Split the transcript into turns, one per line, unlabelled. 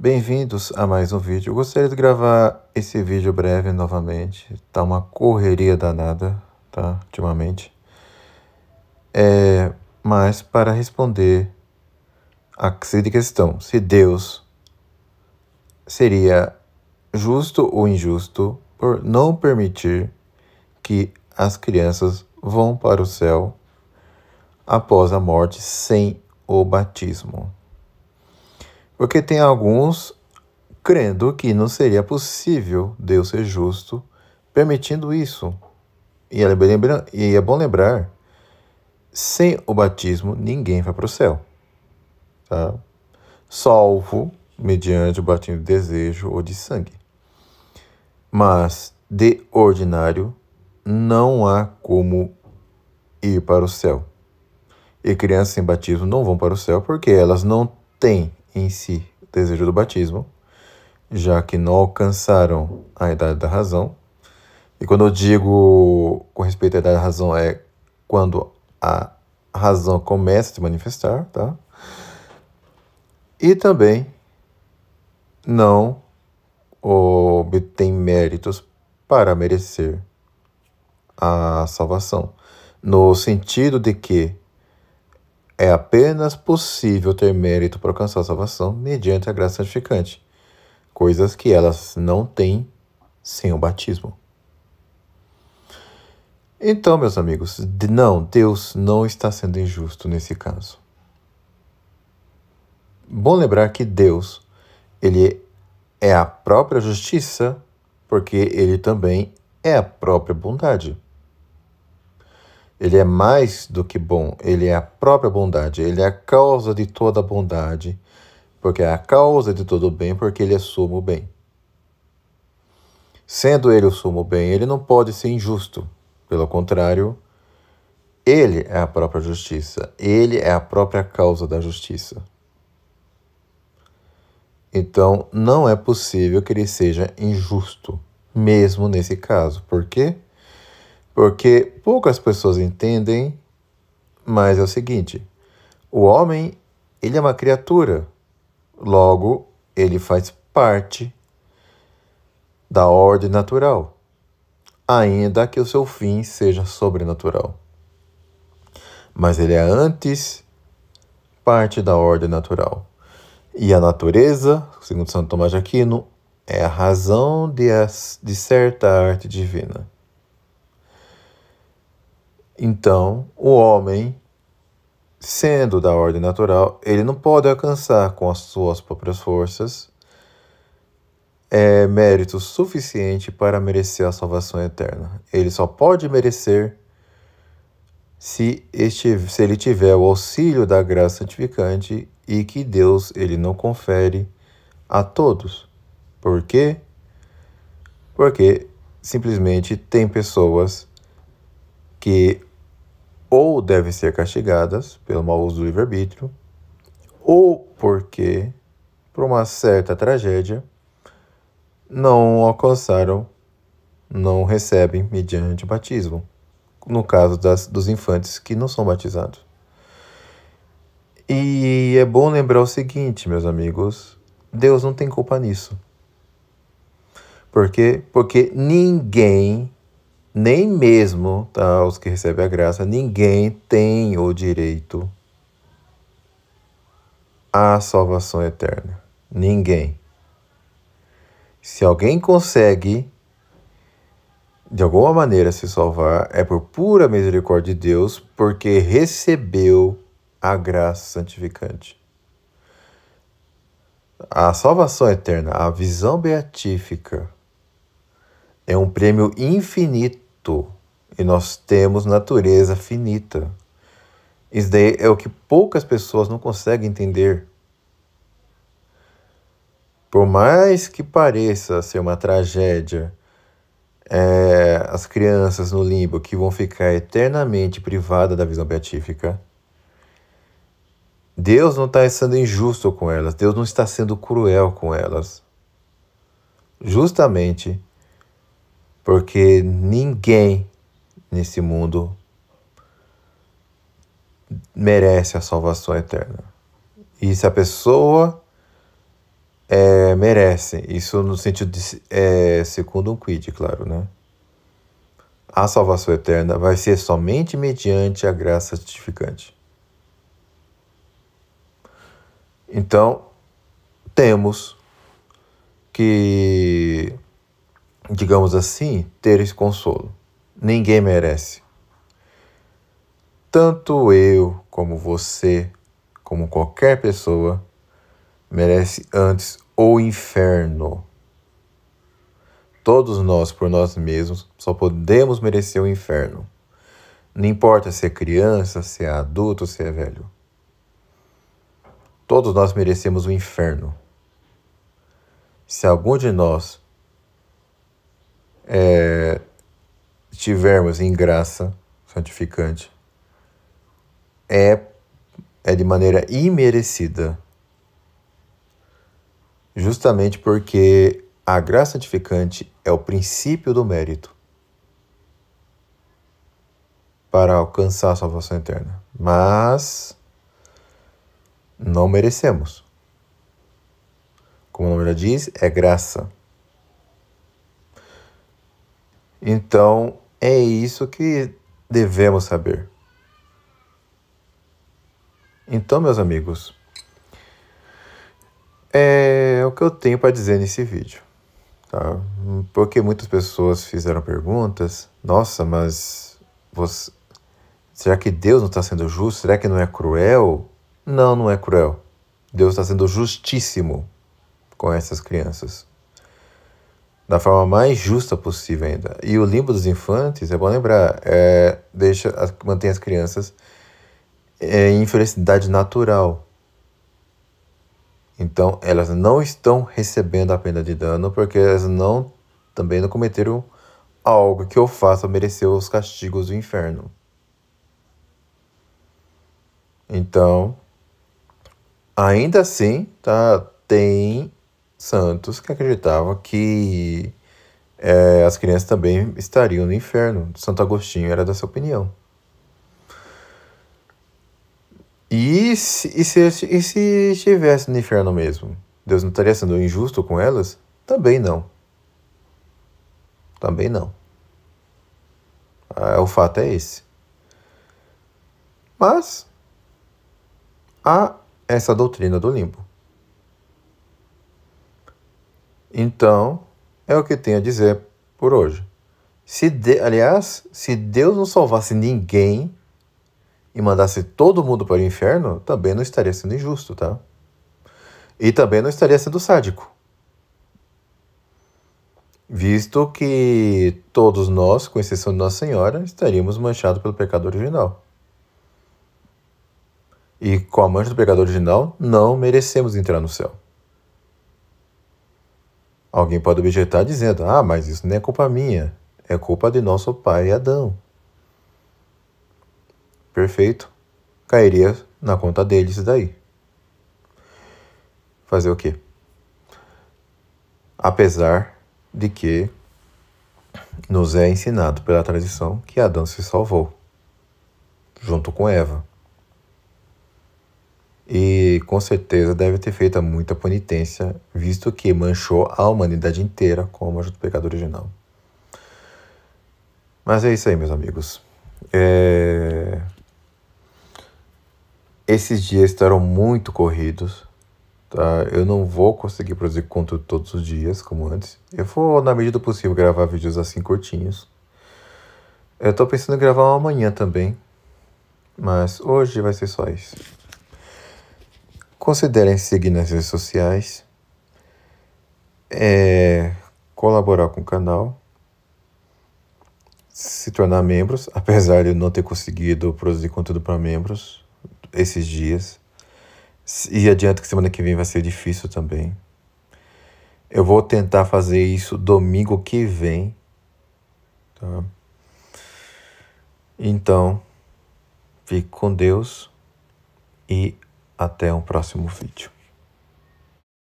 Bem-vindos a mais um vídeo. Eu gostaria de gravar esse vídeo breve novamente. Tá uma correria danada, tá? Ultimamente. Mas para responder a seguinte questão: se Deus seria justo ou injusto por não permitir que as crianças vão para o céu após a morte sem o batismo? Porque tem alguns crendo que não seria possível Deus ser justo permitindo isso. E é bom lembrar, sem o batismo ninguém vai para o céu, tá? Salvo mediante o batismo de desejo ou de sangue. Mas, de ordinário, não há como ir para o céu. E crianças sem batismo não vão para o céu porque elas não têm em si o desejo do batismo, já que não alcançaram a idade da razão. E quando eu digo com respeito à idade da razão, é quando a razão começa a se manifestar, tá? E também não obtém méritos para merecer a salvação, no sentido de que é apenas possível ter mérito para alcançar a salvação mediante a graça santificante, coisas que elas não têm sem o batismo. Então, meus amigos, não, Deus não está sendo injusto nesse caso. Bom lembrar que Deus, ele é a própria justiça, porque ele também é a própria bondade. Ele é mais do que bom, ele é a própria bondade, ele é a causa de toda a bondade, porque é a causa de todo o bem, porque ele é sumo bem. Sendo ele o sumo bem, ele não pode ser injusto. Pelo contrário, ele é a própria justiça. Ele é a própria causa da justiça. Então, não é possível que ele seja injusto, mesmo nesse caso. Por quê? Porque poucas pessoas entendem, mas é o seguinte: o homem, ele é uma criatura. Logo, ele faz parte da ordem natural, ainda que o seu fim seja sobrenatural. Mas ele é antes parte da ordem natural. E a natureza, segundo Santo Tomás de Aquino, é a razão de certa arte divina. Então, o homem, sendo da ordem natural, ele não pode alcançar com as suas próprias forças mérito suficiente para merecer a salvação eterna. Ele só pode merecer se ele tiver o auxílio da graça santificante e que Deus ele não confere a todos. Por quê? Porque simplesmente tem pessoas que ou devem ser castigadas pelo mau uso do livre-arbítrio, ou porque, por uma certa tragédia, não alcançaram, não recebem mediante o batismo. No caso dos infantes que não são batizados. E é bom lembrar o seguinte, meus amigos: Deus não tem culpa nisso. Por quê? Porque ninguém, nem mesmo os que recebem a graça, ninguém tem o direito à salvação eterna. Ninguém. Se alguém consegue, de alguma maneira, se salvar, é por pura misericórdia de Deus, porque recebeu a graça santificante. A salvação eterna, a visão beatífica, é um prêmio infinito e nós temos natureza finita. Isso daí é o que poucas pessoas não conseguem entender. Por mais que pareça ser uma tragédia, as crianças no limbo que vão ficar eternamente privadas da visão beatífica, Deus não está sendo injusto com elas, Deus não está sendo cruel com elas. Justamente porque ninguém nesse mundo merece a salvação eterna. E se a pessoa merecem. Isso no sentido de segundo um quid, claro, né? A salvação eterna vai ser somente mediante a graça santificante. Então, temos que, digamos assim, ter esse consolo. Ninguém merece. Tanto eu, como você, como qualquer pessoa, merece antes o inferno. Todos nós, por nós mesmos, só podemos merecer o inferno. Não importa se é criança, se é adulto, se é velho. Todos nós merecemos o inferno. Se algum de nós estivermos em graça santificante, é de maneira imerecida. Justamente porque a graça santificante é o princípio do mérito para alcançar a salvação eterna. Mas não merecemos. Como o nome já diz, é graça. Então, é isso que devemos saber. Então, meus amigos, é o que eu tenho para dizer nesse vídeo. Tá? Porque muitas pessoas fizeram perguntas. Nossa, mas será que Deus não está sendo justo? Será que não é cruel? Não, não é cruel. Deus está sendo justíssimo com essas crianças. Da forma mais justa possível ainda. E o limbo dos infantes, é bom lembrar, mantém as crianças em infelicidade natural. Então, elas não estão recebendo a pena de dano porque elas também não cometeram algo que o faça merecer os castigos do inferno. Então, ainda assim, tem santos que acreditavam que as crianças também estariam no inferno. Santo Agostinho era dessa opinião. E se estivesse no inferno mesmo? Deus não estaria sendo injusto com elas? Também não. Também não. O fato é esse. Mas há essa doutrina do limbo. Então, é o que tenho a dizer por hoje. Aliás, se Deus não salvasse ninguém e mandasse todo mundo para o inferno, também não estaria sendo injusto, tá? E também não estaria sendo sádico. Visto que todos nós, com exceção de Nossa Senhora, estaríamos manchados pelo pecado original. E com a mancha do pecado original, não merecemos entrar no céu. Alguém pode objetar dizendo, mas isso não é culpa minha, é culpa de nosso pai Adão. Perfeito. Cairia na conta deles isso daí. Fazer o quê? Apesar de que nos é ensinado pela tradição que Adão se salvou, junto com Eva. E com certeza deve ter feito muita penitência, visto que manchou a humanidade inteira com a mancha do pecado original. Mas é isso aí, meus amigos. Esses dias estarão muito corridos, tá? Eu não vou conseguir produzir conteúdo todos os dias, como antes. Eu vou, na medida do possível, gravar vídeos assim curtinhos. Eu tô pensando em gravar amanhã também, mas hoje vai ser só isso. Considerem seguir nas redes sociais, colaborar com o canal, se tornar membros, apesar de eu não ter conseguido produzir conteúdo para membros esses dias. E adianto que semana que vem vai ser difícil também. Eu vou tentar fazer isso domingo que vem, tá? Então, fique com Deus e até um próximo vídeo.